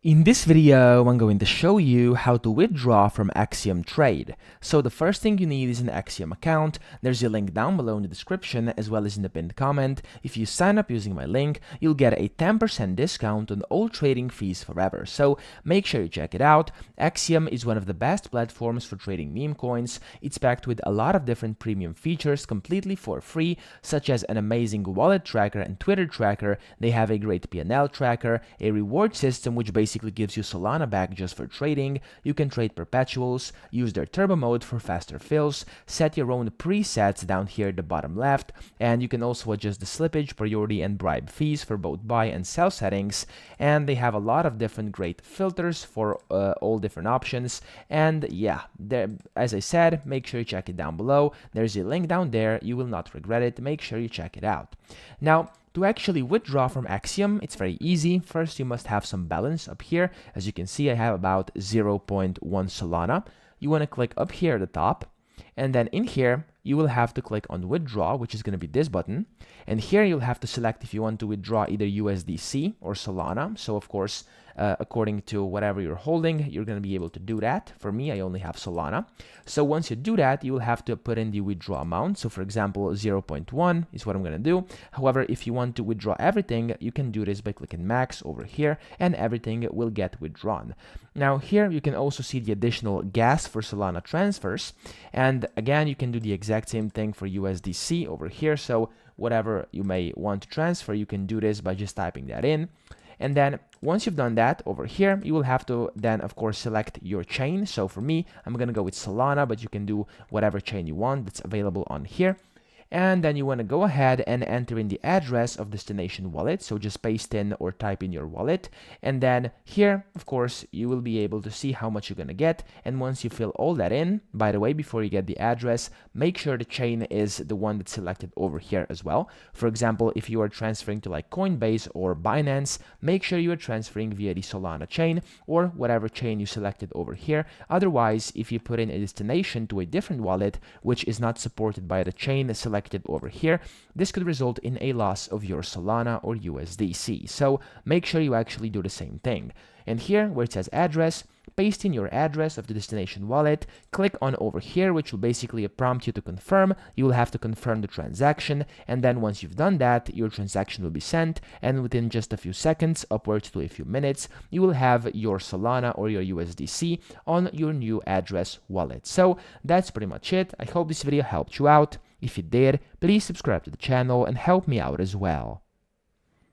In this video, I'm going to show you how to withdraw from Axiom Trade. So the first thing you need is an Axiom account. There's a link down below in the description as well as in the pinned comment. If you sign up using my link, you'll get a 10% discount on all trading fees forever. So make sure you check it out. Axiom is one of the best platforms for trading meme coins. It's packed with a lot of different premium features completely for free, such as an amazing wallet tracker and Twitter tracker. They have a great P&L tracker, a reward system which basically gives you Solana back just for trading. You can trade perpetuals, use their turbo mode for faster fills, set your own presets down here at the bottom left, and you can also adjust the slippage, priority, and bribe fees for both buy and sell settings. And they have a lot of different great filters for all different options. And yeah, as I said, make sure you check it down below. There's a link down there. You will not regret it. Make sure you check it out. Now, to actually withdraw from Axiom, it's very easy. First, you must have some balance up here. As you can see, I have about 0.1 Solana. You want to click up here at the top, and then in here, you will have to click on withdraw, which is going to be this button. And here you'll have to select if you want to withdraw either USDC or Solana. So of course, according to whatever you're holding, you're going to be able to do that. For me, I only have Solana. So once you do that, you will have to put in the withdraw amount. So for example, 0.1 is what I'm going to do. However, if you want to withdraw everything, you can do this by clicking max over here and everything will get withdrawn. Now here you can also see the additional gas for Solana transfers. And again, you can do the exact same thing for USDC over here. So whatever you may want to transfer, you can do this by just typing that in. And then once you've done that over here, you will have to then, of course, select your chain. So for me, I'm going to go with Solana, but you can do whatever chain you want that's available on here. And then you want to go ahead and enter in the address of destination wallet. So just paste in or type in your wallet. And then here, of course, you will be able to see how much you're going to get. And once you fill all that in, by the way, before you get the address, make sure the chain is the one that's selected over here as well. For example, if you are transferring to like Coinbase or Binance, make sure you are transferring via the Solana chain or whatever chain you selected over here. Otherwise, if you put in a destination to a different wallet, which is not supported by the chain selected over here, this could result in a loss of your Solana or USDC. So make sure you actually do the same thing. And here where it says address, paste in your address of the destination wallet, click on over here, which will basically prompt you to confirm. You will have to confirm the transaction, and then once you've done that, your transaction will be sent, and within just a few seconds, upwards to a few minutes, you will have your Solana or your USDC on your new address wallet. So that's pretty much it. I hope this video helped you out. If it did, please subscribe to the channel and help me out as well.